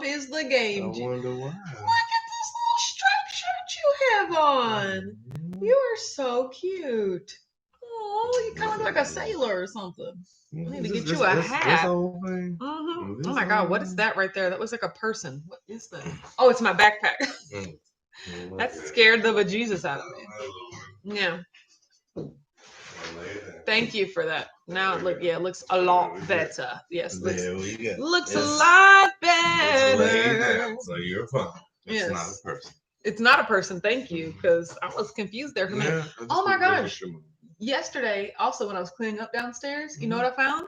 love is the game. I wonder why. Look at this little striped shirt you have on. You are so cute. Oh, you kind of look like a sailor or something. I need to get you a hat. This whole thing? Mm-hmm. Oh my God, what is that right there? That looks like a person. What is that? Oh, it's my backpack. That scared the bejesus out of me. Yeah. Thank you for that. Now it looks a lot better. Yes, looks a lot better. So you're fine. It's not a person. It's not a person. Thank you, because I was confused there for a minute. Oh my gosh. Yesterday, also when I was cleaning up downstairs, you know what I found?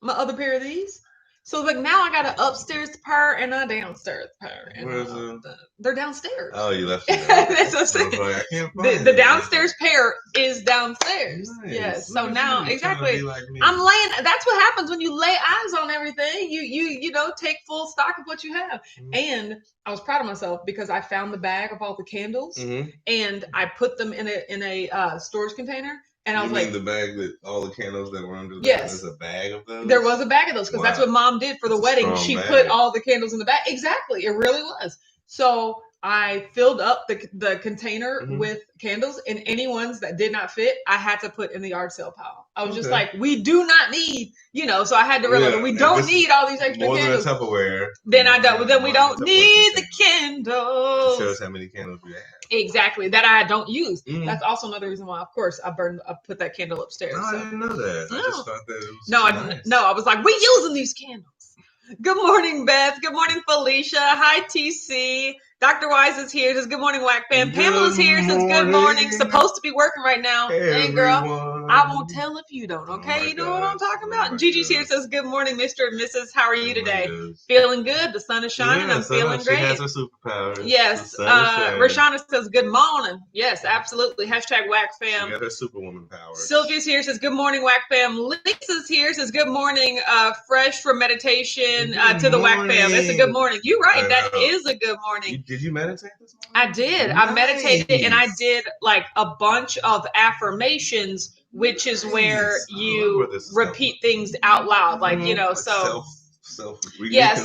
My other pair of these. So like now I got an upstairs pair and a downstairs pair. Where's them? They're downstairs. Oh, you left it there. That's what I'm saying. I can't find The downstairs pair is downstairs. Nice. Yes. So now exactly. Like I'm laying. That's what happens when you lay eyes on everything. You know, take full stock of what you have. And I was proud of myself because I found the bag of all the candles and I put them in a storage container. And I was like, the bag that all the candles that were under the yes, there's a bag of those? There was a bag of those because that's what Mom did for the wedding. She put all the candles in the bag. Exactly. It really was. So I filled up the container with candles, and any ones that did not fit, I had to put in the yard sale pile. I was just like, we do not need, so I had to realize that we don't need all these extra candles. More than a Tupperware. Then we don't need the candles. It shows how many candles we have. Exactly, that I don't use. That's also another reason why, of course, I put that candle upstairs. No, I didn't know that. I just thought that it was I was like, we using these candles. Good morning, Beth. Good morning, Felicia. Hi, TC. Dr. Wise is here. Says good morning, Whack Fam. Pamela's here. Says good morning. Supposed to be working right now. Hey, girl. I won't tell if you don't. Okay, you know what I'm talking about. Gigi's here. Says good morning, Mr. and Mrs. How are you today? Feeling good. The sun is shining. I'm feeling great. She has her superpowers. Yes. Rashana says good morning. Yes, absolutely. Hashtag Whack Fam. She got her superwoman powers. Sylvia's here. Says good morning, Whack Fam. Lisa's here. Says good morning. Fresh from meditation to the Whack Fam. It's a good morning. You're right. That is a good morning. Did you meditate this morning? I did. Nice. I meditated and I did like a bunch of affirmations, which is where you repeat things out loud. Like, yes,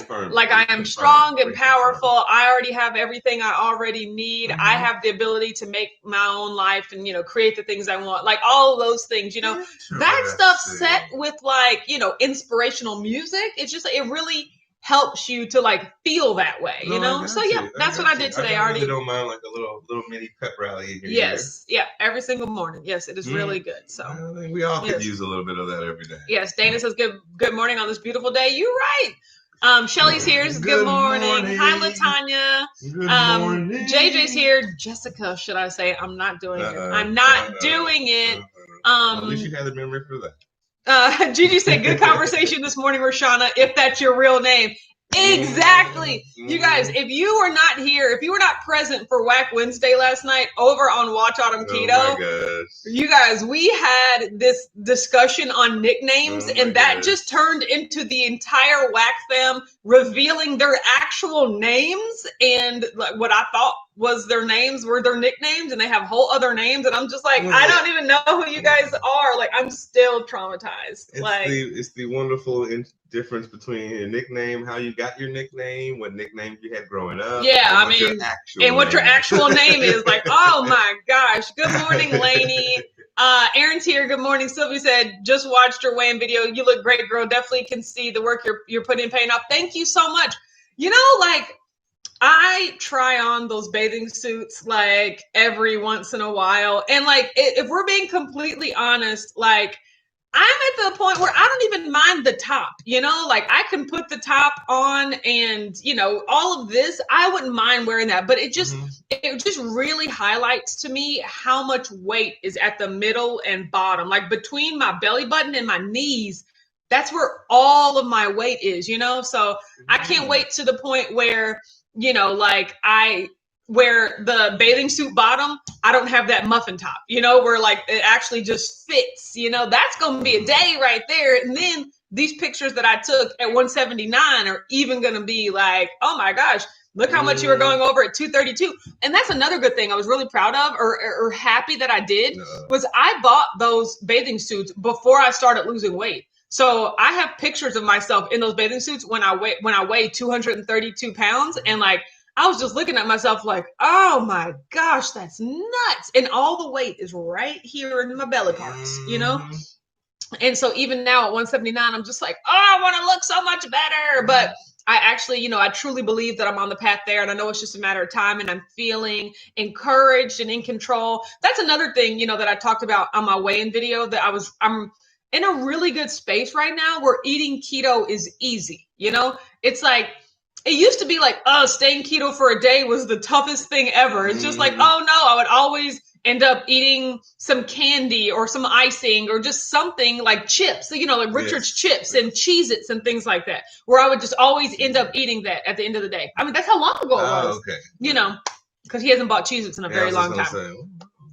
like I am strong and powerful. I already have everything I already need. I have the ability to make my own life and, create the things I want. Like all of those things, that stuff set with like, inspirational music. It's just, it really helps you to like feel that way, So yeah, that's what I did today. I already don't mind like a little mini pep rally. Yes, yeah, every single morning. Yes, it is really good. So I think we all could use a little bit of that every day. Yes, Dana says good morning on this beautiful day. You're right. Shelly's here. Good morning. Hi, Latanya. Good morning. JJ's here. Jessica, should I say? I'm not doing it. I'm not doing it. At least you had the memory for that. Gigi said, good conversation this morning, Rashana, if that's your real name. Exactly. You guys, if you were not here, if you were not present for Whack Wednesday last night over on Watch Autumn Keto, you guys, we had this discussion on nicknames and that just turned into the entire Whack fam revealing their actual names, and like what I thought was their names were their nicknames, and they have whole other names, and I'm just like, I don't even know who you guys are. Like, I'm still traumatized. It's the wonderful difference between your nickname, how you got your nickname, what nicknames you had growing up. Yeah, I mean, what your actual name is. Like, oh my gosh. Good morning, Lainey. Aaron's here. Good morning. Sylvia said, just watched your weigh-in video. You look great, girl. Definitely can see the work you're putting in paying off. Thank you so much. Like, I try on those bathing suits like every once in a while. And like, if we're being completely honest, like I'm at the point where I don't even mind the top, like I can put the top on and, all of this, I wouldn't mind wearing that, but it just really highlights to me how much weight is at the middle and bottom, like between my belly button and my knees. That's where all of my weight is, so I can't wait to the point where, like where the bathing suit bottom, I don't have that muffin top, where like it actually just fits, that's going to be a day right there. And then these pictures that I took at 179 are even going to be like, oh my gosh, look how much you were going over at 232. And that's another good thing I was really proud of or happy that I did was I bought those bathing suits before I started losing weight. So I have pictures of myself in those bathing suits when I weigh 232 pounds. And like, I was just looking at myself like, oh my gosh, that's nuts. And all the weight is right here in my belly parts, you know? And so even now at 179, I'm just like, oh, I want to look so much better. But I actually, you know, I truly believe that I'm on the path there, and I know it's just a matter of time, and I'm feeling encouraged and in control. That's another thing, you know, that I talked about on my weigh-in video, that I'm in a really good space right now where eating keto is easy. You know, it's like, it used to be like, oh, staying keto for a day was the toughest thing ever. It's just like, oh no, I would always end up eating some candy or some icing or just something like chips, you know, like Richard's chips and Cheez-Its and things like that, where I would just always end up eating that at the end of the day. I mean, that's how long ago it was, you know, because he hasn't bought Cheez-Its in a very long time.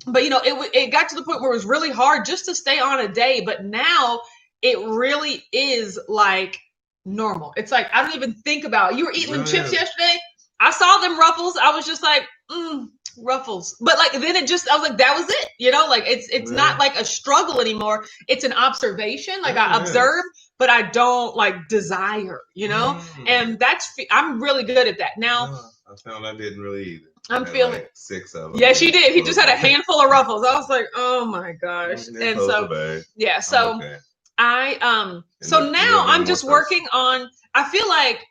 But, you know, it got to the point where it was really hard just to stay on a day. But now it really is like normal. It's like, I don't even think about it. You were eating them chips yesterday. I saw them Ruffles. I was just like, Ruffles. But like, then I was like, that was it. You know, like it's not like a struggle anymore. It's an observation. Like I observe, but I don't like desire, you know? And I'm really good at that. Now, I found I didn't really either. I'm feeling like 6 of them. Yeah, she did. He just had a handful of Ruffles. I was like, oh my gosh. And so, yeah, so so now I'm just working on, I feel like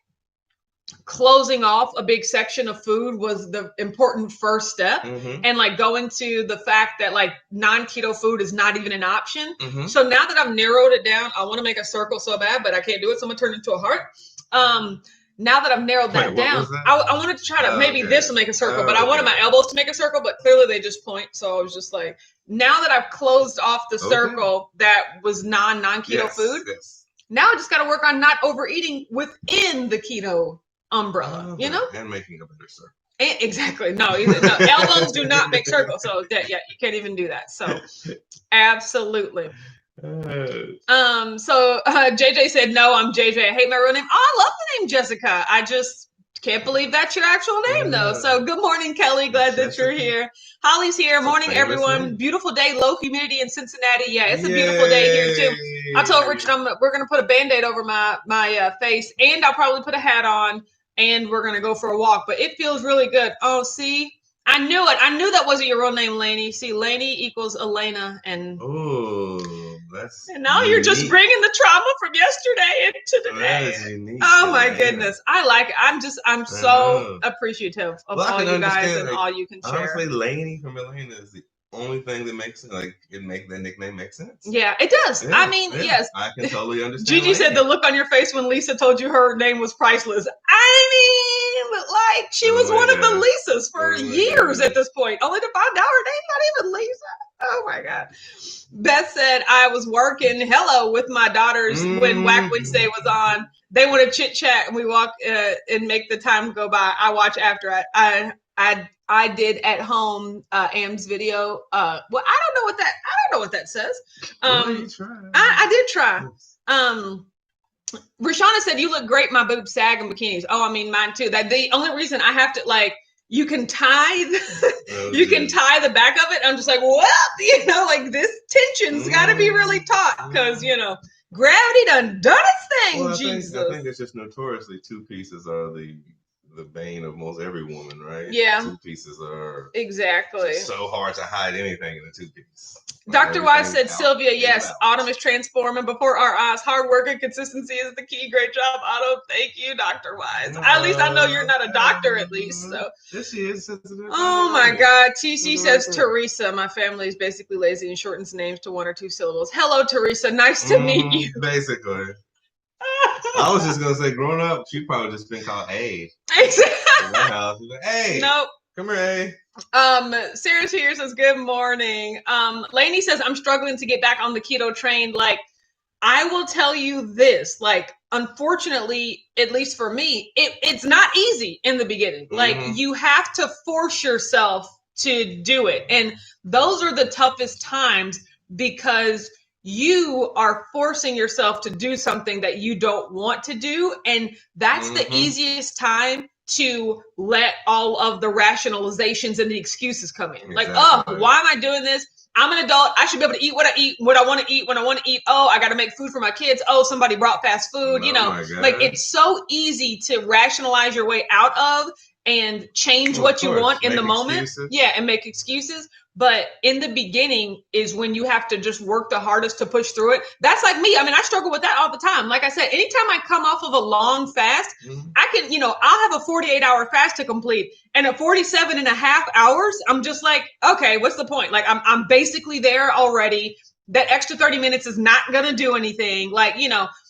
closing off a big section of food was the important first step, and like going to the fact that like non-keto food is not even an option. So now that I've narrowed it down, I want to make a circle so bad, but I can't do it, so I'm gonna turn it into a heart. Now that I've narrowed that down, I wanted to try to maybe this will make a circle, but I wanted my elbows to make a circle, but clearly they just point. So I was just like, now that I've closed off the circle that was non-keto food, now I just got to work on not overeating within the keto umbrella, you know? And making a better circle. Exactly. No, elbows do not make circles. So you can't even do that. So absolutely. So JJ said, no, I'm JJ. I hate my real name. Oh, I love the name Jessica. I just can't believe that's your actual name though. So good morning, Kelly. Glad that you're here. Holly's here. Morning, everyone. Beautiful day, low humidity in Cincinnati. Yeah, it's a beautiful day here too. I told Richard we're gonna put a Band-Aid over my face, and I'll probably put a hat on, and we're gonna go for a walk. But it feels really good. Oh, see, I knew it. I knew that wasn't your real name, Lainey. See, Lainey equals Elena, and and now you're just bringing the trauma from yesterday into today. Oh my goodness, I like it. I'm so appreciative of all you guys and all you can share. Honestly, Lainey from Elena is the only thing that makes the nickname make sense. Yeah, it does. Yeah, I mean, yes, I can totally understand. Gigi said the look on your face when Lisa told you her name was priceless. I mean, like she was one of the Lisas for years at this point, only to find out her name's not even Lisa. Oh my God. Beth said, I was working with my daughters when Whack Wednesday was on. They want to chit chat and we walk and make the time go by. I watch after I did at home Am's video. Well, I don't know what that says. I did try. Rashana said, you look great. My boobs sag in bikinis. Oh, I mean, mine too. That the only reason I have to like, you can tie the back of it. I'm just like, well, you know, like this tension's got to be really taut because, you know, gravity done its thing. Well, Jesus. I think it's just notoriously 2 pieces are the bane of most every woman, right? Yeah. 2 pieces are exactly so hard to hide anything in a 2-piece. Dr. Wise said, Sylvia, yes, Autumn is transforming before our eyes. Hard work and consistency is the key. Great job, Autumn. Thank you, Dr. Wise. At least I know you're not a doctor, at least. So. Yes, she is. Oh, my God. TC says, Teresa. My family is basically lazy and shortens names to 1 or 2 syllables. Hello, Teresa. Nice to meet you. Basically. I was just going to say, growing up, she probably just been called A. Exactly. In my house. Like, hey. Nope. Come here, A. Sarah's here says, good morning. Lainey says, I'm struggling to get back on the keto train. Like, I will tell you this, like, unfortunately, at least for me, it's not easy in the beginning. Like, you have to force yourself to do it. And those are the toughest times because you are forcing yourself to do something that you don't want to do. And that's the easiest time to let all of the rationalizations and the excuses come in. Exactly. Like, oh, why am I doing this? I'm an adult. I should be able to eat what I eat, what I want to eat, when I want to eat. Oh, I got to make food for my kids. Oh, somebody brought fast food. Like it's so easy to rationalize your way out of and change what you want in the moment. Yeah, and make excuses. But in the beginning is when you have to just work the hardest to push through it. That's like me. I mean, I struggle with that all the time. Like I said, anytime I come off of a long fast, I can, I'll have a 48-hour fast to complete. And at 47 and a half hours, I'm just like, okay, what's the point? Like I'm basically there already. That extra 30 minutes is not going to do anything. Like,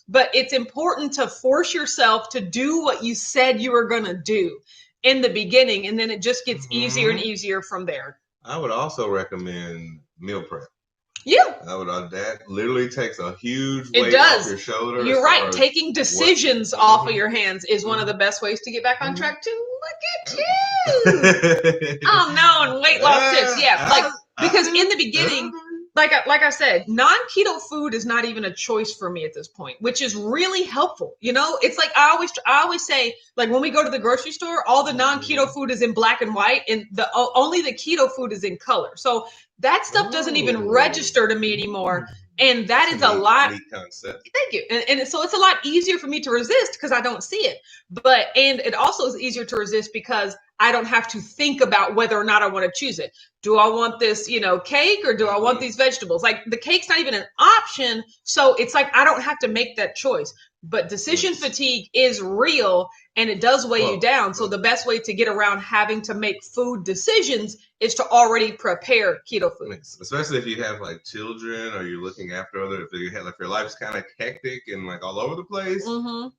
but it's important to force yourself to do what you said you were going to do in the beginning. And then it just gets easier and easier from there. I would also recommend meal prep. Yeah. That literally takes a huge weight off your shoulder. You're right. Taking decisions off of your hands is one of the best ways to get back on track too. Look at you. Oh no, and weight loss tips. Yeah. Because in the beginning, like I said, non-keto food is not even a choice for me at this point, which is really helpful. It's like I always say, like when we go to the grocery store, all the non-keto food is in black and white, and only the keto food is in color. So that stuff doesn't even register to me anymore. And that's a lot. Neat concept. Thank you. And so it's a lot easier for me to resist because I don't see it. And it also is easier to resist because I don't have to think about whether or not I want to choose it. Do I want this, cake, or do I want these vegetables? Like the cake's not even an option. So it's like I don't have to make that choice. But decision fatigue is real and it does weigh you down. So the best way to get around having to make food decisions is to already prepare keto food. Especially if you have like children or you're looking after if your life's kind of hectic and like all over the place.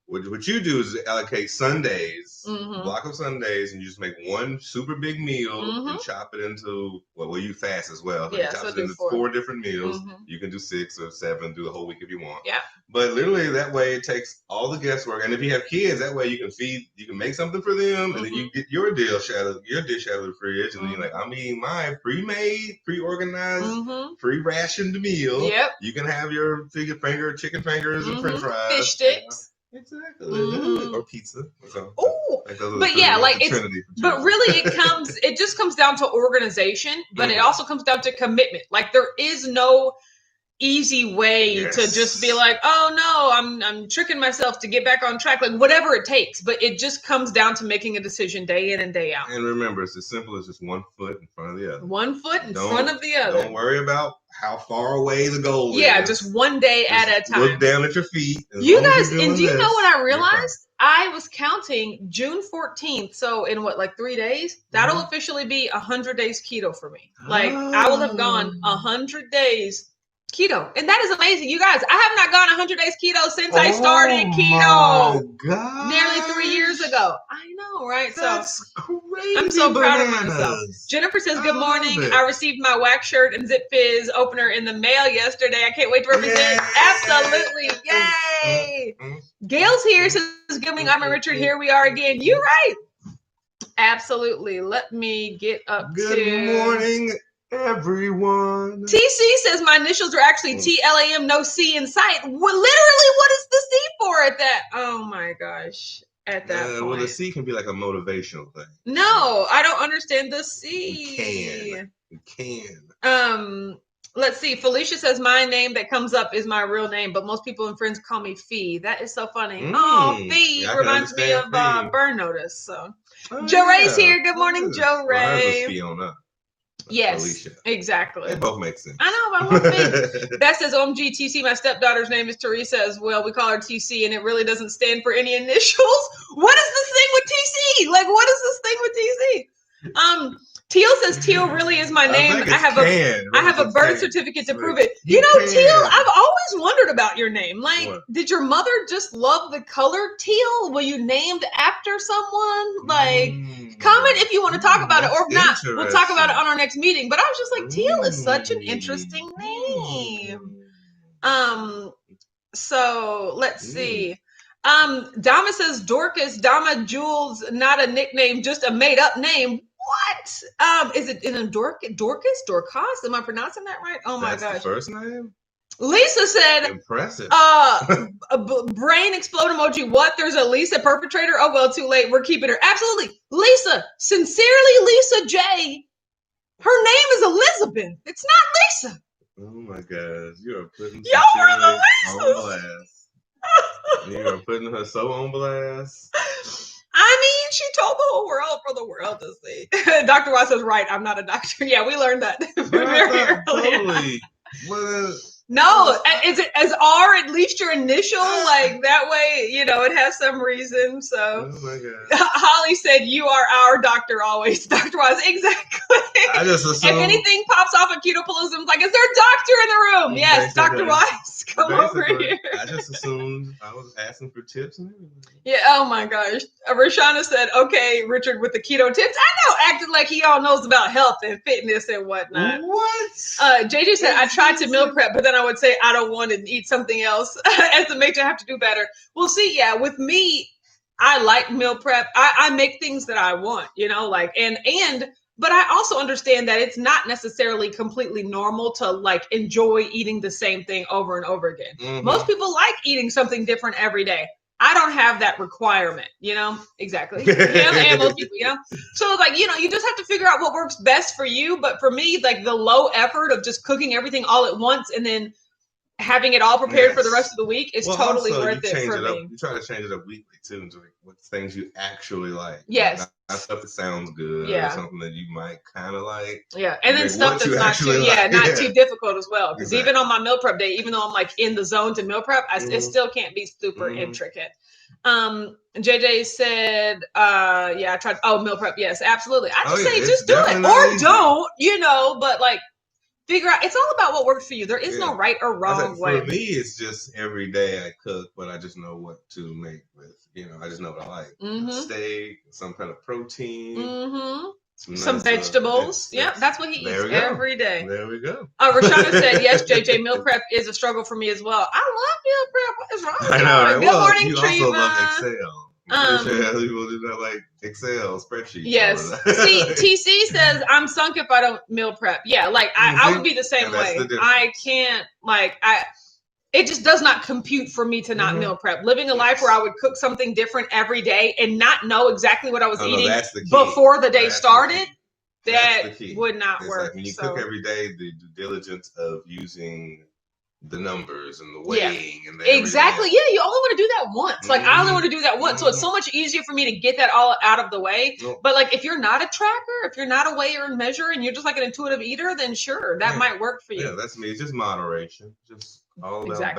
What you do is allocate Sundays, block of Sundays, and you just make one super big meal and chop it into, you fast as well. So you chop it into 4 different meals. You can do 6 or 7, do the whole week if you want. Yeah. But literally that way it takes all the guesswork. And if you have kids, that way you can make something for them, and then you get your dish out of the fridge, and then you're like, I'm eating my pre-made, pre-organized, pre-rationed meal. Yep. You can have your chicken fingers and French fries. Fish sticks. Exactly. Or pizza. So, but yeah, but really it just comes down to organization, but it also comes down to commitment. Like there is no easy way to just be like, oh no, I'm tricking myself to get back on track, like whatever it takes. But it just comes down to making a decision day in and day out. And remember, it's as simple as just one foot in front of the other. One foot in front of the other. Don't worry about how far away the goal is. Yeah, just one day at a time. Look down at your feet. You guys, and do you know what I realized? I was counting June 14th. So in 3 days, that'll officially be 100 days keto for me. Like I will have gone 100 days keto. And that is amazing. You guys, I have not gone 100 days keto since I started keto. God. Nearly 3 years ago. I know, right? That's crazy. I'm so proud of myself. Jennifer says, good morning. I received my wax shirt and Zip Fizz opener in the mail yesterday. I can't wait to represent. Absolutely. Yay. Gail's here. Says, good morning. I'm Richard. Here we are again. You're right. Absolutely. Let me get up Good morning, everyone. TC says my initials are actually TLAM, no C in sight. Literally, what is the C for at that? Oh my gosh. At that point. Well, the C can be like a motivational thing. No, I don't understand the C. You can. Let's see. Felicia says my name that comes up is my real name, but most people and friends call me Fee. That is so funny. Fee reminds me of Burn Notice. So Joe Ray's here. Good morning, Joe Ray. Fiona. Yes, Alicia. Exactly. They both make sense. I know, but I love it. Beth says, OMG, TC, my stepdaughter's name is Teresa as well. We call her TC, and it really doesn't stand for any initials. What is this thing with TC? Like, what is this thing with TC? Teal says Teal really is my name. I have a birth certificate to prove it. You know, Teal, I've always wondered about your name. Like, did your mother just love the color teal? Were you named after someone? Like, comment if you want to talk about it, or if not, we'll talk about it on our next meeting. But I was just like, Teal is such an interesting name. So let's see. Dama says Dorcas, Dama Jules, not a nickname, just a made up name. What? Is it in a Dorcas? Am I pronouncing that right? Oh my gosh. That's the first name? Lisa said, impressive. Brain explode emoji. What? There's a Lisa perpetrator? Oh, well, too late. We're keeping her. Absolutely. Lisa, sincerely, Lisa J. Her name is Elizabeth. It's not Lisa. Oh my gosh, you are putting y'all are the on blast. You are putting her so on blast. I mean, she told the whole world for the world to see. Dr. Watts is right. I'm not a doctor. Yeah, we learned that very early. Totally. Well, no, is R at least your initial? Like that way, you know, it has some reason. So, oh my God. Holly said, "You are our doctor always." Dr. Watts, exactly. I just assume if anything pops off at Ketopalism, it's like, is there a doctor in the room? Yes, Dr. Watts, come over here. I just assumed I was asking for tips and everything. Yeah. Oh my gosh. Rashana said, "Okay, Richard, with the keto tips." I know, acting like he all knows about health and fitness and whatnot. What? JJ said, "I tried to meal prep, but then I would say I don't want to eat something else." As a major, I have to do better. Well, see, yeah, with me, I like meal prep. I make things that I want, you know, like but I also understand that it's not necessarily completely normal to like enjoy eating the same thing over and over again. Mm-hmm. Most people like eating something different every day. I don't have that requirement, you know? Exactly. And most people, you know? So like, you know, you just have to figure out what works best for you. But for me, like the low effort of just cooking everything all at once and then having it all prepared for the rest of the week is totally worth it for me. You try to change it up weekly too, to like what things you actually like. Yes. Not stuff that sounds good or something that you might kind of like. Yeah, and then stuff that's not too not too difficult as well. Because even on my meal prep day, even though I'm like in the zone to meal prep, it still can't be super intricate. JJ said, I tried. Oh, meal prep. Yes, absolutely. I just say just do it or don't, you know, but like figure out. It's all about what works for you. There is no right or wrong way. For me, it's just every day I cook, but I just know what to make with. You know, I just know what I like. Mm-hmm. Steak, some kind of protein. Mm-hmm. Some vegetables. That's what he eats every day. There we go. Rashana said, yes, JJ, meal prep is a struggle for me as well. I love meal prep. What is wrong with you? Right? Good morning, you Treva. Also love Excel. I'm pretty sure people do not like Excel spreadsheets. Yes. See, TC says, I'm sunk if I don't meal prep. Yeah, like I would be the same way. I can't, it just does not compute for me to not meal prep. Living a life where I would cook something different every day and not know exactly what I was eating before the day started, that would not work. Like when you cook every day, the due diligence of using the numbers and the weighing and the exactly. Yeah, you only want to do that once. Like I only want to do that once. So it's so much easier for me to get that all out of the way. But like if you're not a tracker, if you're not a weigher and measure and you're just like an intuitive eater, then sure, that might work for you. Yeah, that's me. It's just moderation. Just all about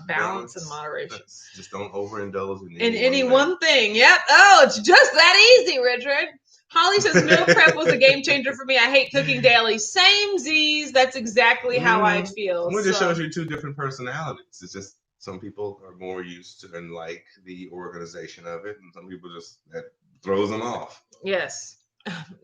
balance and moderation. Just don't overindulge in any one thing. Yep. Oh, it's just that easy, Richard. Holly says meal prep was a game changer for me. I hate cooking daily. Same Z's. That's exactly how I feel. Well, it just shows you two different personalities. It's just some people are more used to and like the organization of it, and some people that throws them off. Yes.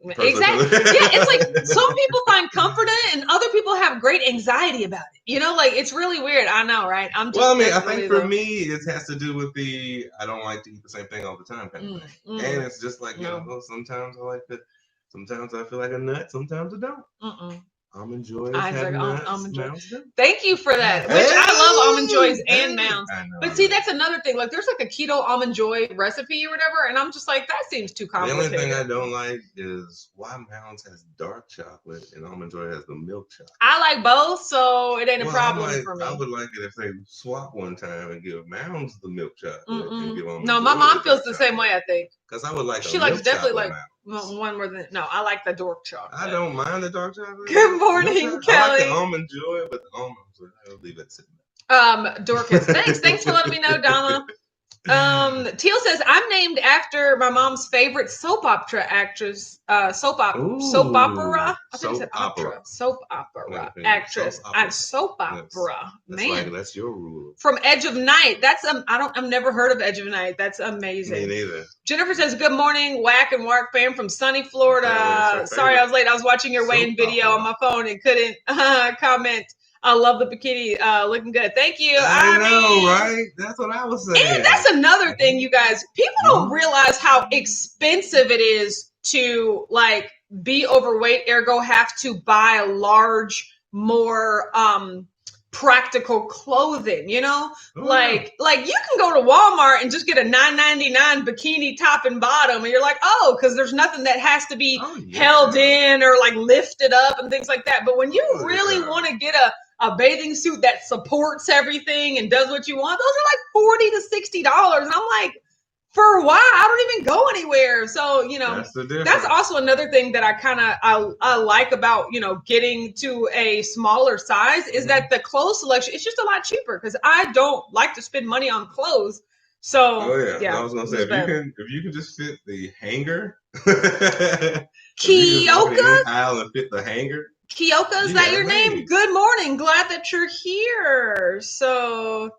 Exactly. Yeah, it's like some people find comfort in it and other people have great anxiety about it. You know, like it's really weird. I know, right? I think for me it has to do with I don't like to eat the same thing all the time kind of thing. And it's just like, you know, sometimes I like to, sometimes I feel like a nut, sometimes I don't. Almond Joys have nuts. Thank you for that. Which I love almond joys and mounds. But see, that's another thing. Like, there's like a keto almond joy recipe or whatever, and I'm just like, that seems too complicated. The only thing I don't like is why mounds has dark chocolate and almond joy has the milk chocolate. I like both, so it ain't a problem for me. I would like it if they swap one time and give mounds the milk chocolate. And give no, my mom feels the same way. I think because I would like. She likes definitely like. One more than I like the dark chocolate. I don't mind the dark chocolate. Good morning, Kelly. I like the almond joy, but the almonds, I'll leave it sitting. Dorcas, thanks for letting me know, Donna. Teal says I'm named after my mom's favorite soap opera actress, soap opera actress, soap opera. Man, that's your rule. From Edge of Night. That's I've never heard of Edge of Night. That's amazing. Me neither. Jennifer says good morning, Whack and Wark fam from sunny Florida. Sorry I was late. I was watching your weigh-in video on my phone and couldn't comment. I love the bikini, looking good. Thank you. I know, right? That's what I was saying. And that's another thing, you guys. People don't realize how expensive it is to like be overweight, ergo have to buy a large, more practical clothing, you know, like you can go to Walmart and just get a $9.99 bikini top and bottom, and you're like, oh, because there's nothing that has to be held in or like lifted up and things like that. But when you really want to get a bathing suit that supports everything and does what you want, those are like $40 to $60, and I'm like, for why? I don't even go anywhere. So, you know, that's also another thing that I like about, you know, getting to a smaller size is that the clothes selection, it's just a lot cheaper because I don't like to spend money on clothes. So, I was gonna say if you can just fit the hanger, Keoka, aisle and fit the hanger. Keoka, is that your name? Good morning. Glad that you're here. So.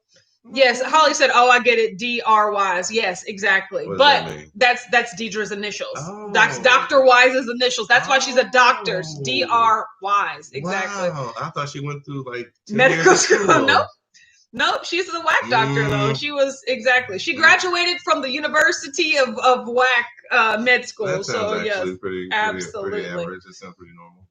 Yes, Holly said, "Oh, I get it. D-R-Wise. Yes, exactly. But that's Deidre's initials. That's Dr. Wise's initials. That's why she's a doctor. D-R-Wise. Exactly. Wow. I thought she went through like medical school. Nope. She's the whack doctor though. She was She graduated from the University of whack med school. That so yes, pretty absolutely. Pretty average. It sounds pretty normal.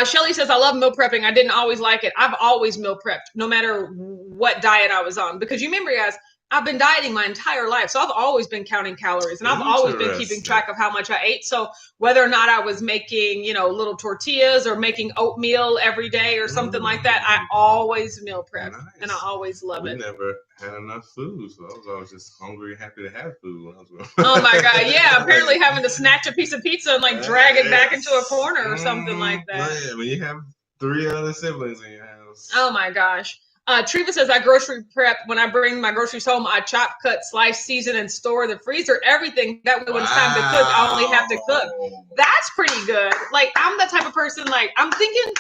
Shelly says, I love meal prepping. I didn't always like it. I've always meal prepped, no matter what diet I was on. Because you remember, guys, I've been dieting my entire life. So I've always been counting calories. And I've always been keeping track of how much I ate. So whether or not I was making, you know, little tortillas or making oatmeal every day or something like that, I always meal prep. Nice. And I always love it. We never had enough food. So I was always just hungry and happy to have food when I was growing up. Oh, my God. Yeah. Apparently having to snatch a piece of pizza and like drag it back into a corner or something like that. Yeah, when you have 3 other siblings in your house. Oh, my gosh. Treva says, I grocery prep. When I bring my groceries home, I chop, cut, slice, season, and store the freezer, everything. That way when it's time to cook, I only have to cook. That's pretty good. Like, I'm the type of person, like, I'm thinking,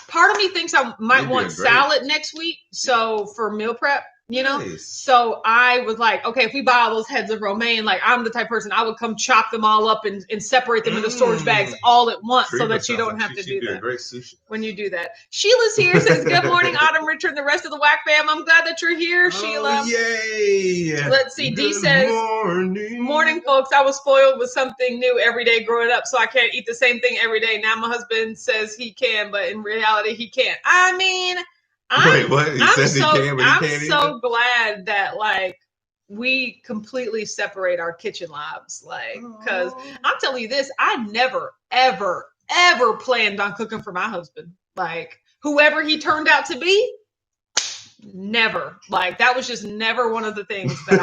part of me thinks I might want salad next week. So for meal prep, you know, so I was like, okay, if we buy all those heads of romaine, like I'm the type of person, I would come chop them all up and separate them into storage bags all at once so that you don't have to do that. Great sushi. When you do that. Sheila's here, says, good morning, Autumn, Richard, and the rest of the Whack fam. I'm glad that you're here, Sheila. Yay. Let's see. Dee says, morning, folks. I was spoiled with something new every day growing up, so I can't eat the same thing every day. Now my husband says he can, but in reality, he can't. I mean, wait, what? He says he can, but he can't I'm so glad that like we completely separate our kitchen lives, like because I'm telling you this, I never, ever, ever planned on cooking for my husband. Like whoever he turned out to be, never. Like that was just never one of the things that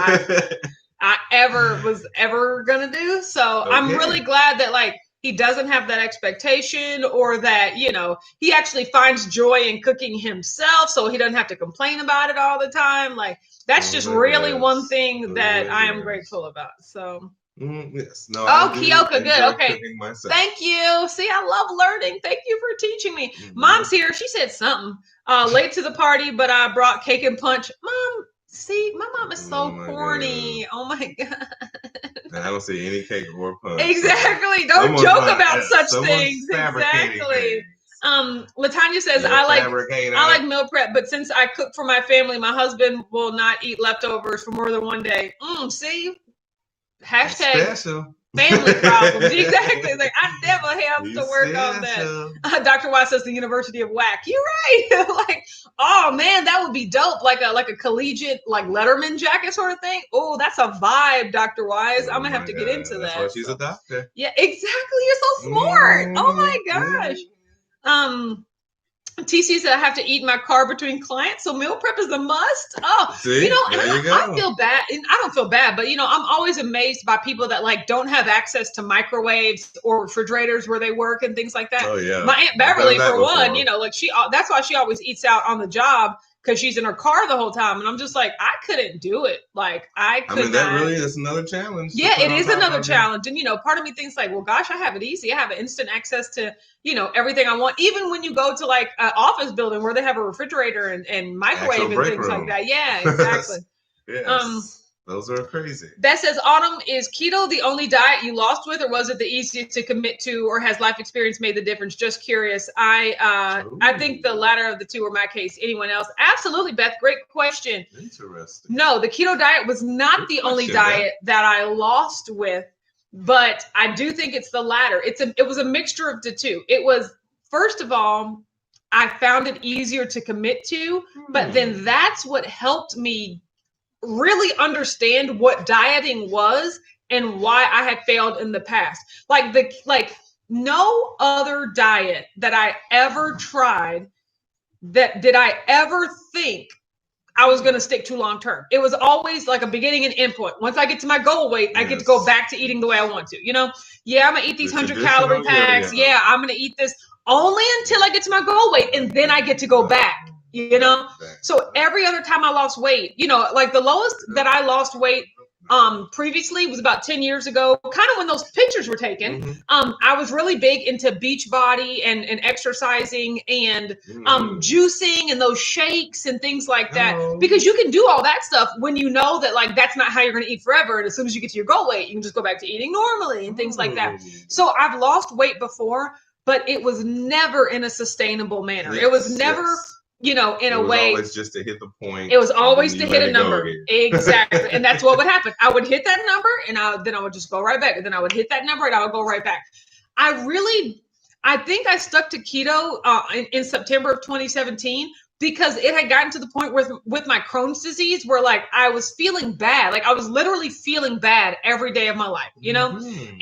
I ever was ever gonna do. So I'm really glad that like he doesn't have that expectation or that, you know, he actually finds joy in cooking himself so he doesn't have to complain about it all the time. Like, that's just really one thing that I am grateful about. So. Yes. No. Keoka, good. Okay. Thank you. See, I love learning. Thank you for teaching me. Mom's here. She said something. Late to the party, but I brought cake and punch. Mom, see, my mom is so corny. Oh my God. I don't see any cake or punch. Exactly. So don't joke about such things. Exactly. Latanya says, I like meal prep, but since I cook for my family, my husband will not eat leftovers for more than one day. See? Hashtag family problems. Exactly. Like I never have to work on that. Dr. Wise says the University of Whack. You're right. Like, oh man, that would be dope. Like a collegiate, like Letterman jacket sort of thing. Oh, that's a vibe, Dr. Wise. I'm gonna have to get into that. That's why she's a doctor. Yeah, exactly. You're so smart. Oh my gosh. TC said I have to eat my carb between clients, so meal prep is a must. Oh, see, you know, I feel bad. And I don't feel bad, but you know, I'm always amazed by people that like don't have access to microwaves or refrigerators where they work and things like that. Oh yeah, my Aunt Beverly, for one, you know, like that's why she always eats out on the job because she's in her car the whole time, and I'm just like, I couldn't do it. Like I could. That really is another challenge. Yeah, it is another challenge, and you know, part of me thinks like, well, gosh, I have it easy. I have instant access to, you know, everything I want. Even when you go to like an office building where they have a refrigerator and microwave and things like that. Yeah, exactly. Yes. Those are crazy. Beth says, Autumn, is keto the only diet you lost with, or was it the easiest to commit to, or has life experience made the difference? Just curious. I think the latter of the two were my case. Anyone else? Absolutely, Beth. Great question. Interesting. No, the keto diet was not the only diet that I lost with, but I do think it's the latter. It was a mixture of the two. It was, first of all, I found it easier to commit to. But then that's what helped me really understand what dieting was and why I had failed in the past. Like no other diet that I ever tried that did I ever think I was going to stick to long term. It was always like a beginning and end point. Once I get to my goal weight, I get to go back to eating the way I want to. I'm going to eat these 100-calorie packs. Yeah, I'm going to eat this only until I get to my goal weight, and then I get to go back. So every other time I lost weight, like the lowest that I lost weight previously was about 10 years ago, kind of when those pictures were taken. I was really big into beach body and exercising and juicing and those shakes and things like that, because you can do all that stuff when you know that like that's not how you're going to eat forever, and as soon as you get to your goal weight you can just go back to eating normally and things like that. So I've lost weight before, but it was never in a sustainable manner. It was never in a way. It was always just to hit the point. It was always to hit a number. Exactly. And that's what would happen. I would hit that number and then I would just go right back. And then I would hit that number and I would go right back. I think I stuck to keto in September of 2017 because it had gotten to the point with my Crohn's disease where like I was feeling bad. Like I was literally feeling bad every day of my life,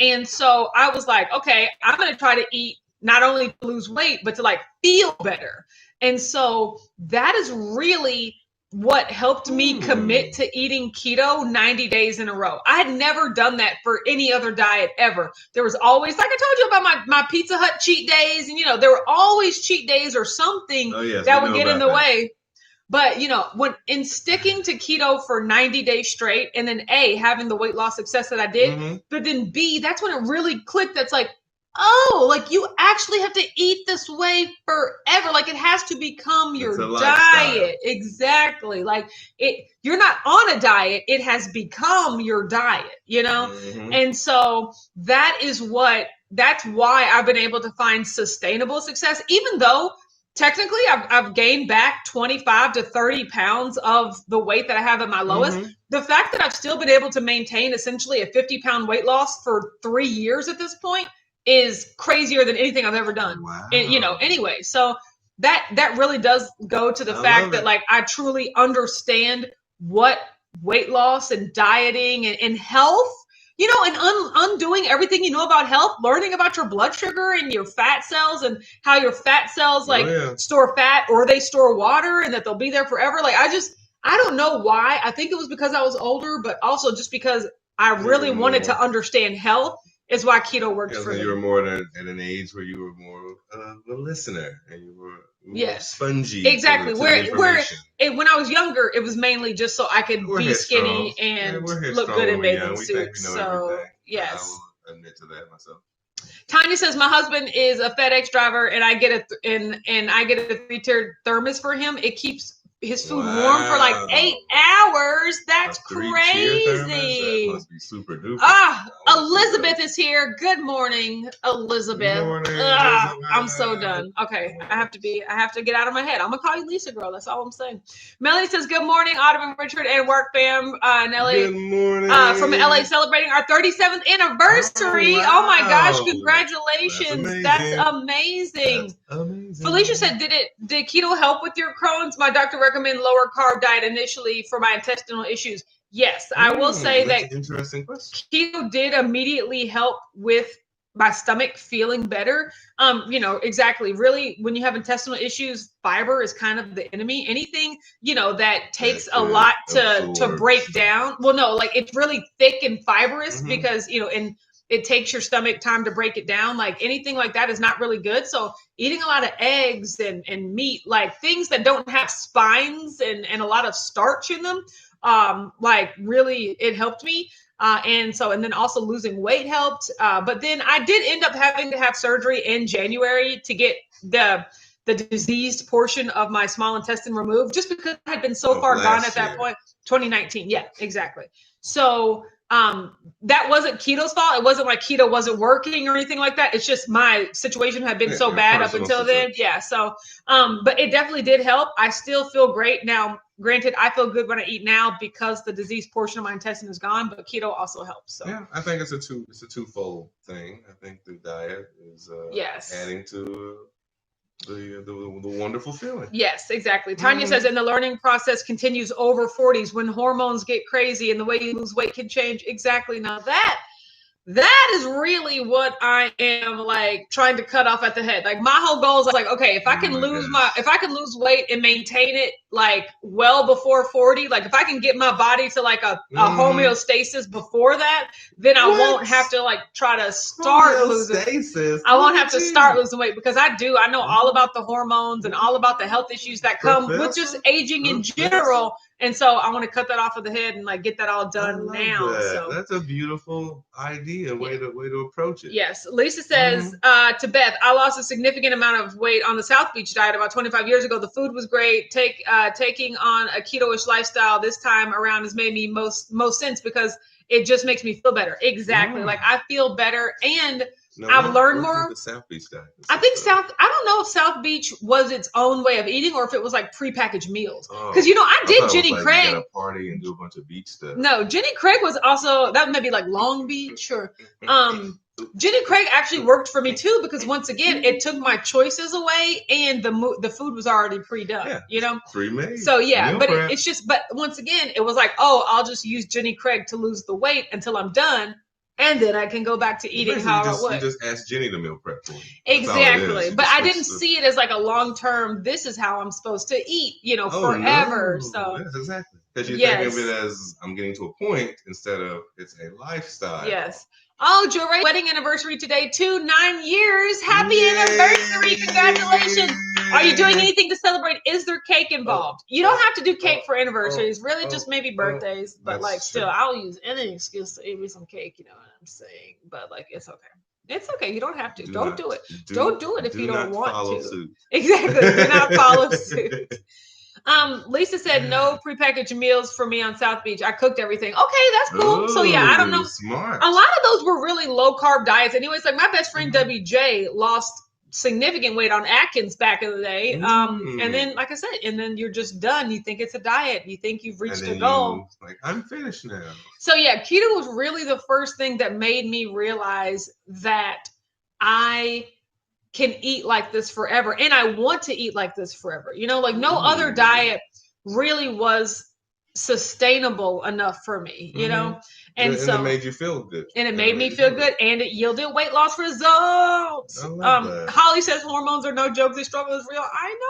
And so I was like, okay, I'm going to try to eat not only to lose weight, but to like feel better. And so that is really what helped me commit to eating keto 90 days in a row. I had never done that for any other diet ever. There was always, like I told you about my Pizza Hut cheat days. And, there were always cheat days or something that would get in the way. But, when in sticking to keto for 90 days straight and then A, having the weight loss success that I did, but then B, that's when it really clicked. That's like, oh, like you actually have to eat this way forever. Like it has to become your diet. Exactly. Like you're not on a diet. It has become your diet, And so that's why I've been able to find sustainable success, even though technically I've gained back 25 to 30 pounds of the weight that I have at my lowest. The fact that I've still been able to maintain essentially a 50-pound weight loss for 3 years at this point is crazier than anything I've ever done. Wow. And, anyway, so that really does go to the fact that like I truly understand what weight loss and dieting and health, and undoing everything about health, learning about your blood sugar and your fat cells and how your fat cells store fat or they store water and that they'll be there forever. Like I don't know why. I think it was because I was older, but also just because I really wanted to understand health. Is why keto worked for me. You were more at an age where you were more of a listener and you were more spongy. Exactly. Where when I was younger, it was mainly just so I could be skinny and look good in bathing suits. So yes, I will admit to that myself. Tanya says my husband is a FedEx driver and I get a 3-tiered thermos for him. It keeps his food warm for like 8 hours. That's crazy. That must be super duper. Elizabeth is here. Good morning, Elizabeth. Good morning, Elizabeth. I'm so done. Okay, I have to get out of my head. I'm gonna call you Lisa girl. That's all I'm saying. Melanie says good morning, Autumn, Richard, and work fam. Nelly. Good morning. From LA, celebrating our 37th anniversary. Oh my gosh, congratulations. That's amazing. Felicia said, did keto help with your Crohn's? My doctor recommended lower carb diet initially for my intestinal issues. Yes, I will say that interesting question. Keto did immediately help with my stomach feeling better. Exactly. Really, when you have intestinal issues, fiber is kind of the enemy. Anything, that takes a lot to break down. Well, no, like it's really thick and fibrous because, and it takes your stomach time to break it down. Like anything like that is not really good. So eating a lot of eggs and meat, like things that don't have spines and a lot of starch in them, really it helped me. And then also losing weight helped. But then I did end up having to have surgery in January to get the diseased portion of my small intestine removed, just because I had been so far gone at that point. 2019. Yeah, exactly. So that wasn't keto's fault. It wasn't like keto wasn't working or anything like that. It's just my situation had been so bad up until then. Yeah. So, but it definitely did help. I still feel great now. Granted, I feel good when I eat now because the disease portion of my intestine is gone, but keto also helps. So yeah, I think it's a twofold thing. I think the diet is adding to the wonderful feeling. Yes, exactly. Tanya says, and the learning process continues over 40s when hormones get crazy and the way you lose weight can change. Exactly. Now that is really what I am like trying to cut off at the head. Like my whole goal is like, okay, if I can lose weight and maintain it like well before 40, like if I can get my body to like a homeostasis before that, then I won't have to like try to start losing. I won't have to start losing weight because I know all about the hormones and all about the health issues that come with just aging in general. And so I want to cut that off of the head and like get that all done now. So that's a beautiful idea, way to approach it. Yes. Lisa says to Beth, I lost a significant amount of weight on the South Beach diet about 25 years ago. The food was great. Taking on a keto-ish lifestyle this time around has made me most sense because it just makes me feel better. Exactly. Like I feel better and I've learned more. The South Beach diet. I think I don't know if South Beach was its own way of eating or if it was like prepackaged meals. Because I did Jenny Craig. You got a party and do a bunch of beach stuff. No, Jenny Craig was also that may be like Long Beach or Jenny Craig actually worked for me too because once again it took my choices away and the food was already pre-done. Yeah, pre-made. So but it's just once again it was like, oh, I'll just use Jenny Craig to lose the weight until I'm done. And then I can go back to eating how I was. You just asked Jenny to meal prep for you. Exactly. But I didn't see it as like a long-term, this is how I'm supposed to eat, forever. No. So yes, exactly. Because you think of it as I'm getting to a point instead of it's a lifestyle. Yes. Oh, Joe Ray, wedding anniversary today, 9 years. Happy anniversary. Congratulations. Are you doing anything to celebrate? Is there cake involved? You don't have to do cake for anniversaries, really just maybe birthdays. But like still, I'll use any excuse to eat me some cake, you know what I'm saying? But like, it's okay. It's okay. You don't have to. Don't do it. Don't do it if you don't want to. Suit. Exactly. Do not follow suit. Lisa said no prepackaged meals for me on South Beach. I cooked everything. Okay, that's cool. So I don't know. Smart. A lot of those were really low carb diets. Anyways, like my best friend WJ lost significant weight on Atkins back in the day. And then, like I said, and then you're just done. You think it's a diet. You think you've reached a goal. Like, I'm finished now. So keto was really the first thing that made me realize that I can eat like this forever. And I want to eat like this forever. Like no other diet really was sustainable enough for me, And so it made you feel good. And it made me feel good and it yielded weight loss results. Holly says hormones are no joke. The struggle is real. I know,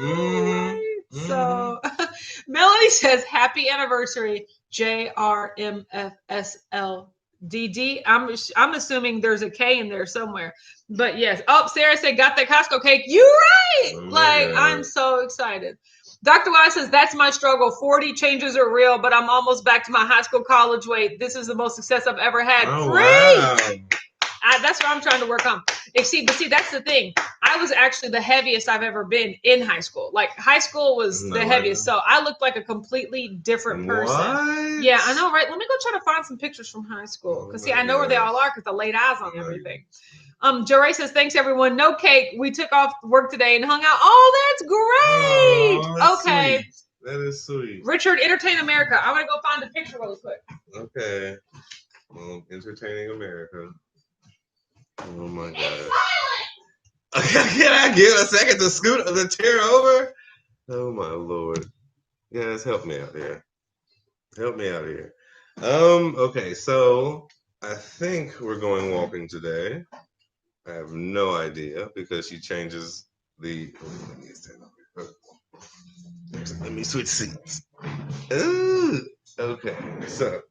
right? Right? So Melanie says happy anniversary, JRMFSLDD. I'm assuming there's a K in there somewhere. But yes. Oh, Sarah said got that Costco cake. You're right. I'm so excited. Dr. Y says, that's my struggle. 40 changes are real, but I'm almost back to my high school college weight. This is the most success I've ever had. Wow. That's what I'm trying to work on. But see, that's the thing. I was actually the heaviest I've ever been in high school. Like high school was the heaviest. So I looked like a completely different person. What? Yeah, I know, right? Let me go try to find some pictures from high school. Because I know where they all are because I laid eyes on everything. Joray says, thanks everyone. No cake. We took off work today and hung out. Oh, that's great. Okay. Sweet. That is sweet. Richard, Entertain America. I'm going to go find a picture really quick. Okay. Entertaining America. Oh my God. Can I get a second to scoot the chair over? Oh my Lord. Guys, help me out here. Okay, so I think we're going walking today. I have no idea because she changes the. Let me switch seats. Ooh, okay, so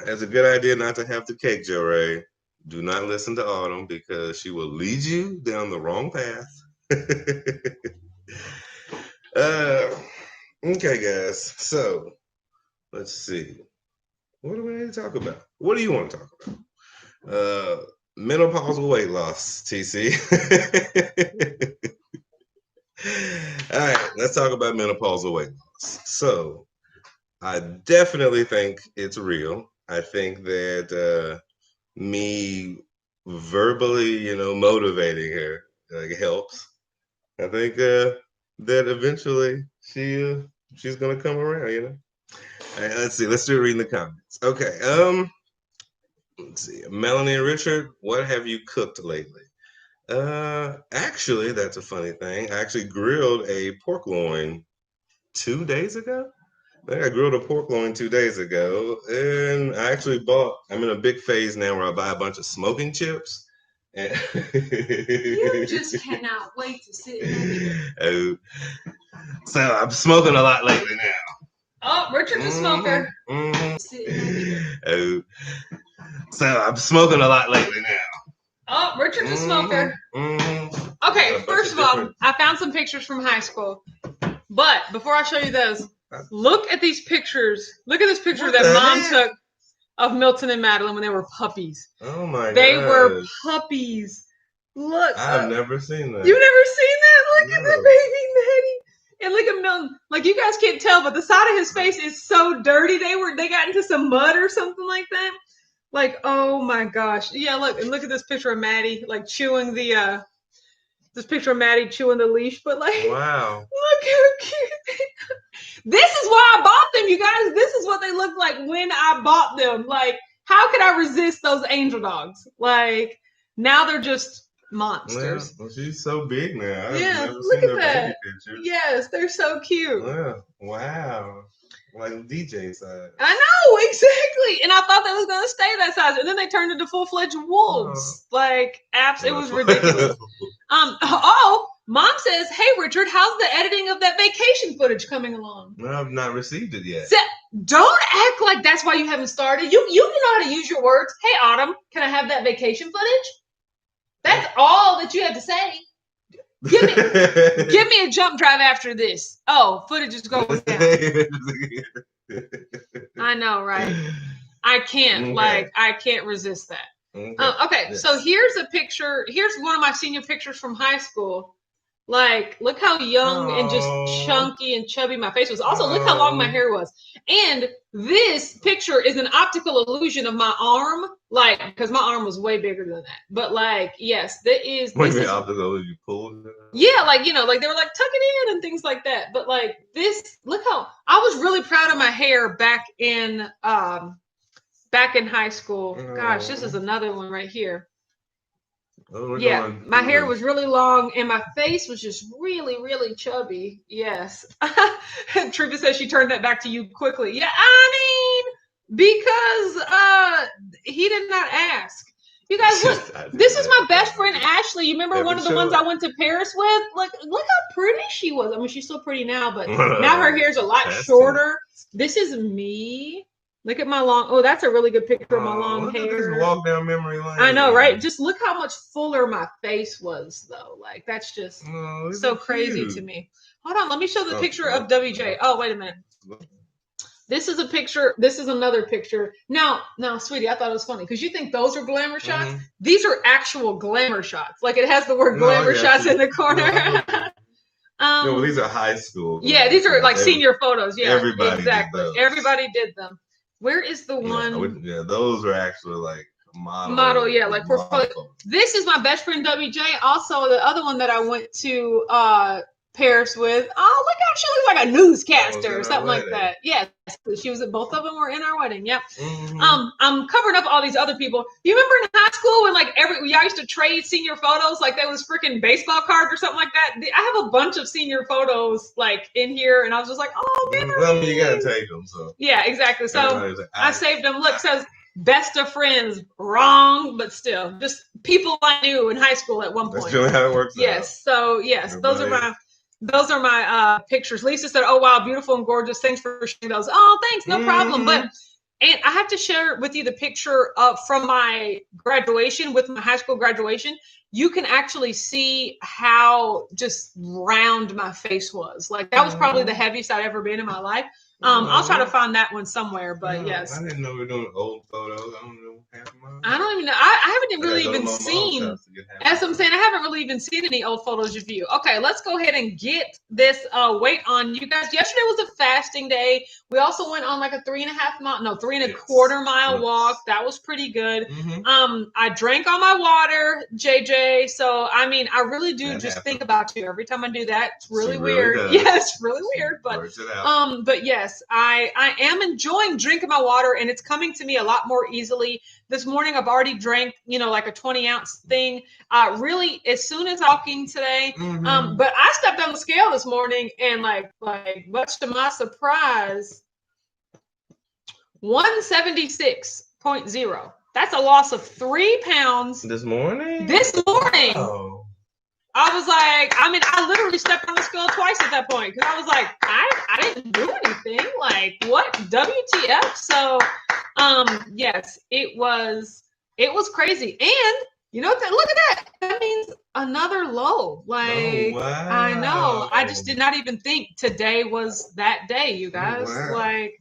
it's a good idea not to have the cake, Joe Ray. Do not listen to Autumn because she will lead you down the wrong path. Okay, guys. So let's see. What do we need to talk about? What do you want to talk about? Menopausal weight loss, TC. All right, let's talk about menopausal weight loss. So I definitely think it's real. I think that me verbally, motivating her helps. I think that eventually she's gonna come around, All right, let's see. Let's do reading the comments. Okay. Let's see. Melanie and Richard, what have you cooked lately? Actually, that's a funny thing. I actually grilled a pork loin 2 days ago. I think I grilled a pork loin 2 days ago, and I actually I'm in a big phase now where I buy a bunch of smoking chips. And you just cannot wait to sit and so I'm smoking a lot lately now. Oh, Richard's a smoker. So I'm smoking a lot lately now. Oh, Richard's a smoker. Okay, first of all, I found some pictures from high school. But before I show you those, look at these pictures. Look at this picture that Mom took of Milton and Madeline when they were puppies. Oh my god. They were puppies. Look. I've never seen that. You've never seen that? Look at the baby Maddie. And look at Milton. Like, you guys can't tell, but the side of his face is so dirty. They got into some mud or something like that. Like, oh my gosh. Yeah, look, and look at this picture of Maddie, like chewing the this picture of Maddie chewing the leash, but like, wow. Look how cute they are. This is why I bought them, you guys. This is what they look like when I bought them. Like, how could I resist those angel dogs? Like, now they're just monsters. Well, she's so big now. I've never look seen at their that. baby pictures. Yes, they're so cute. Yeah. Wow. Like DJ size. I know, exactly. And I thought they was gonna stay that size, and then they turned into full-fledged wolves. Like, it was ridiculous. Mom says, "Hey, Richard, how's the editing of that vacation footage coming along?" No, I've not received it yet. Don't act like that's why you haven't started. You know how to use your words. Hey, Autumn, can I have that vacation footage? That's all that you had to say. Give me a jump drive after this. Oh, footage is going down. I know, right? I can't. Like, I can't resist that. Okay, yes. So here's a picture. Here's one of my senior pictures from high school. Like, look how young and just chunky and chubby my face was. Also, look how long my hair was. And this picture is an optical illusion of my arm. Like, because my arm was way bigger than that. But, like, yes, that is. What do you mean optical? You pulled it? Yeah, like, like they were like, tuck it in and things like that. But, like, this, look how, I was really proud of my hair back in high school. Gosh, this is another one right here. Yeah, my hair was really long and my face was just really, really chubby. Yes. Truva says she turned that back to you quickly. Yeah, I mean, because he did not ask. You guys, look, this is my best friend, Ashley. You remember one of the ones I went to Paris with? Look how pretty she was. I mean, she's still pretty now, but now her hair's a lot shorter. This is me. Look at my long. Oh, that's a really good picture of my long hair. Just walk down memory lane. I know, right? Just look how much fuller my face was, though. Like, that's just so crazy to me. Hold on, let me show the picture of WJ. Oh, wait a minute. This is a picture. This is another picture. Now, sweetie, I thought it was funny because you think those are glamour shots. Mm-hmm. These are actual glamour shots. Like, it has the word glamour shots in the corner. No, well, these are high school. Yeah, these are like senior photos. Yeah, everybody did those. Everybody did them. Where is the one? Yeah, those are actually like model. Yeah, like portfolio. This is my best friend WJ. Also, the other one that I went to Paris with. Oh, look how she looks like a newscaster or something like that. Yeah, she was. Both of them were in our wedding. Yep. Mm-hmm. I'm covering up all these other people. You remember in high school when like y'all used to trade senior photos like they was freaking baseball cards or something like that? I have a bunch of senior photos like in here, and I was just like, oh, memories. Well, I mean, you gotta take them. So yeah, exactly. So I saved them. Look, says best of friends. Wrong, but still, just people I knew in high school at one point. That's really how it works. Yes. So yes, those are my pictures. Lisa said, "Oh wow, beautiful and gorgeous. Thanks for sharing those." Oh, thanks, no problem. But and I have to share with you the picture from my graduation, with my high school graduation. You can actually see how just round my face was. Like that was probably the heaviest I'd ever been in my life. I'll try to find that one somewhere, but yes. I didn't know we were doing old photos. I don't know. I don't even know. I haven't really even seen. As I'm saying, I haven't really even seen any old photos of you. Okay, let's go ahead and get this weight on you guys. Yesterday was a fasting day. We also went on like a 3.25 mile walk. That was pretty good. Mm-hmm. I drank all my water, JJ. So I mean, I really do just think about you every time I do that. It's really weird. Yeah, it's really weird. But yes, I am enjoying drinking my water, and it's coming to me a lot more easily. This morning I've already drank, like a 20-ounce thing. Really, as soon as walking today, but I stepped on the scale this morning and like much to my surprise, 176.0. That's a loss of 3 pounds. This morning? Wow. I was like, I literally stepped on the scale twice at that point because I was like, I didn't do anything. Like, what? WTF? So, yes, it was crazy. And you know what? Look at that. That means another low. Like, wow. I know. I just did not even think today was that day, you guys. Wow. Like.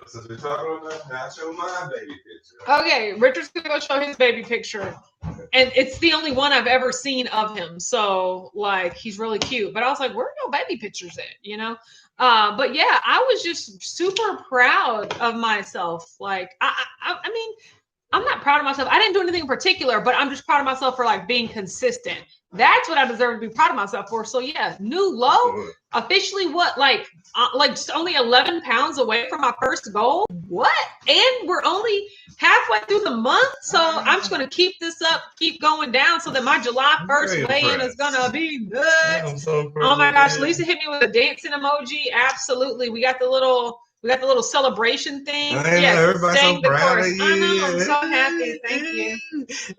Since we're talking about that, I'll show my baby picture. Okay, Richard's gonna go show his baby picture. And it's the only one I've ever seen of him. So like he's really cute. But I was like, where are your baby pictures at? You know? But yeah, I was just super proud of myself. Like I mean, I'm not proud of myself. I didn't do anything in particular, but I'm just proud of myself for like being consistent. That's what I deserve to be proud of myself for. So yeah, new low. Officially, what like just only 11 pounds away from my first goal. What? And we're only halfway through the month, so I'm just gonna keep this up, keep going down, so that my July 1st weigh-in is gonna be nuts. So oh my gosh, Lisa hit me with a dancing emoji. Absolutely, we got the little celebration thing. Yes, everybody's so proud of you. I know, I'm so happy. Thank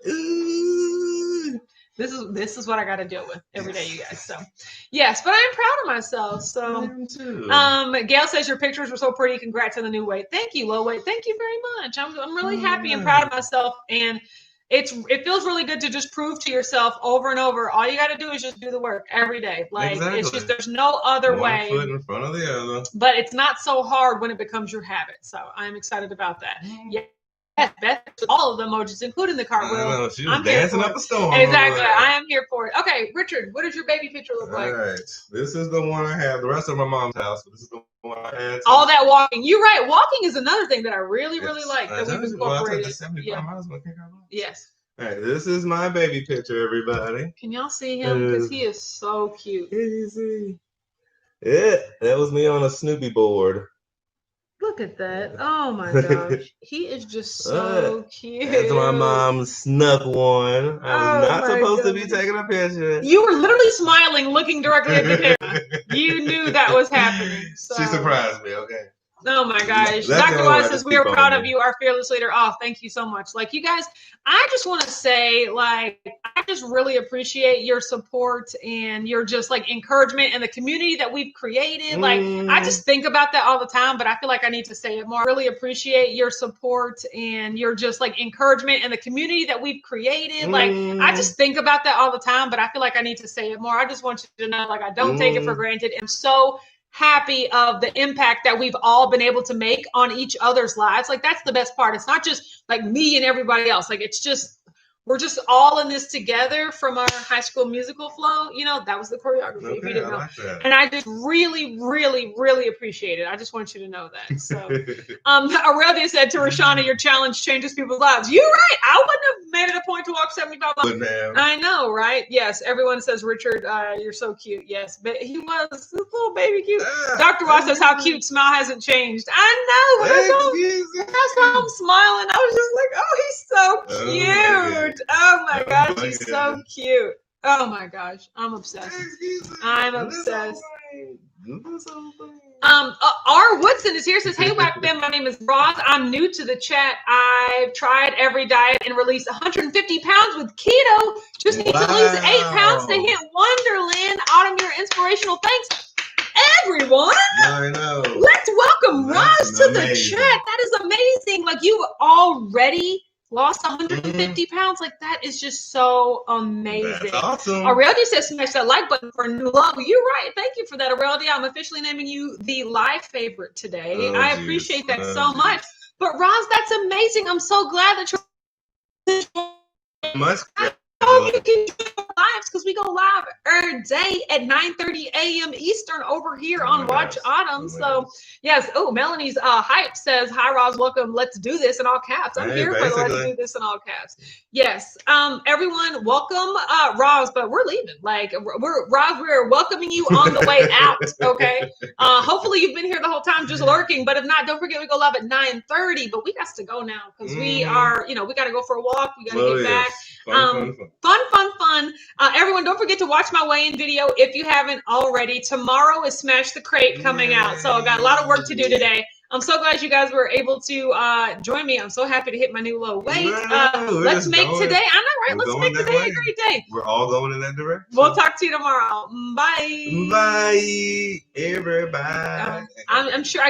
you. This is what I got to deal with every day, you guys. So, yes, but I'm proud of myself. So, Gail says your pictures were so pretty. Congrats on the new weight. Thank you, low weight. Thank you very much. I'm really happy and proud of myself. And it feels really good to just prove to yourself over and over. All you got to do is just do the work every day. Like exactly. It's just there's no other way. One foot in front of the other. But it's not so hard when it becomes your habit. So I'm excited about that. Yeah. Beth, all of the emojis, including the cartwheel. She was dancing up a storm. Exactly. I am here for it. Okay, Richard, what does your baby picture look like? All right. This is the one I have. The rest of my mom's house, but this is the one I had. All that walking. You're right. Walking is another thing that I really like that we've incorporated. Well, I 75 miles. Yes. All right. This is my baby picture, everybody. Can y'all see him? Because he is so cute. Easy. Yeah, that was me on a Snoopy board. Look at that. Oh my gosh. He is just so cute. That's my mom snuck one. I was not supposed to be taking a picture. You were literally smiling, looking directly at the camera. You knew that was happening. So. She surprised me, okay. Oh my gosh. Dr. Wise says, we are proud of you, our fearless leader. Oh, thank you so much. Like, you guys, I just want to say, like, I just really appreciate your support and your just like encouragement and the community that we've created. Like, I just think about that all the time, but I feel like I need to say it more. I really appreciate your support and your just like encouragement and the community that we've created. Like, I just think about that all the time, but I feel like I need to say it more. I just want you to know, like, I don't take it for granted. I'm so happy of the impact that we've all been able to make on each other's lives. Like, that's the best part. It's not just like me and everybody else. Like, it's just, we're just all in this together from our High School Musical flow. You know, that was the choreography. Okay, if you didn't know. Like that. And I just really, really, really appreciate it. I just want you to know that. So, Aurelia said to Rashana, your challenge changes people's lives. You're right. I wouldn't have made it a point to walk 75 miles. I know, right? Yes. Everyone says, Richard, you're so cute. Yes. But he was this little baby cute. Dr. Ross says, how cute. Smile hasn't changed. I know. That's why I'm smiling. I was just like, oh, he's so cute. Oh my gosh, he's so cute. Oh my gosh, I'm obsessed. I'm obsessed. R. Woodson is here, says, hey, Whack Fam, my name is Ross. I'm new to the chat. I've tried every diet and released 150 pounds with keto. Just need to lose 8 pounds to hit Wonderland. Autumn, inspirational. Thanks, everyone. I know. Let's welcome Ross to the chat. That is amazing. Like, you've already lost 150 pounds. Like, that is just so amazing. That's awesome. Aurelia says smash that like button for a new love. You're right. Thank you for that, Aurelia. I'm officially naming you the live favorite today. I appreciate that so much. But Roz, that's amazing. I'm so glad that you're lives because we go live every day at 9:30 a.m. Eastern over here on Watch Autumn. So yes. Oh, Melanie's hype says, "Hi, Roz, welcome. Let's do this," in all caps. I'm here for let's do this in all caps. Yes. Everyone, welcome, Roz, but we're leaving. Like we're welcoming you on the way out. Okay. Hopefully you've been here the whole time just lurking, but if not, don't forget we go live at 9:30. But we got to go now because we are, we got to go for a walk. We got to get back. Fun. Everyone, don't forget to watch my weigh-in video if you haven't already. Tomorrow is Smash the Crate coming out, so I've got a lot of work to do today. I'm so glad you guys were able to join me. I'm so happy to hit my new low weight. Let's make today. I know, right? Let's make today a great day. We're all going in that direction. We'll talk to you tomorrow. Bye. Bye, everybody. I'm sure I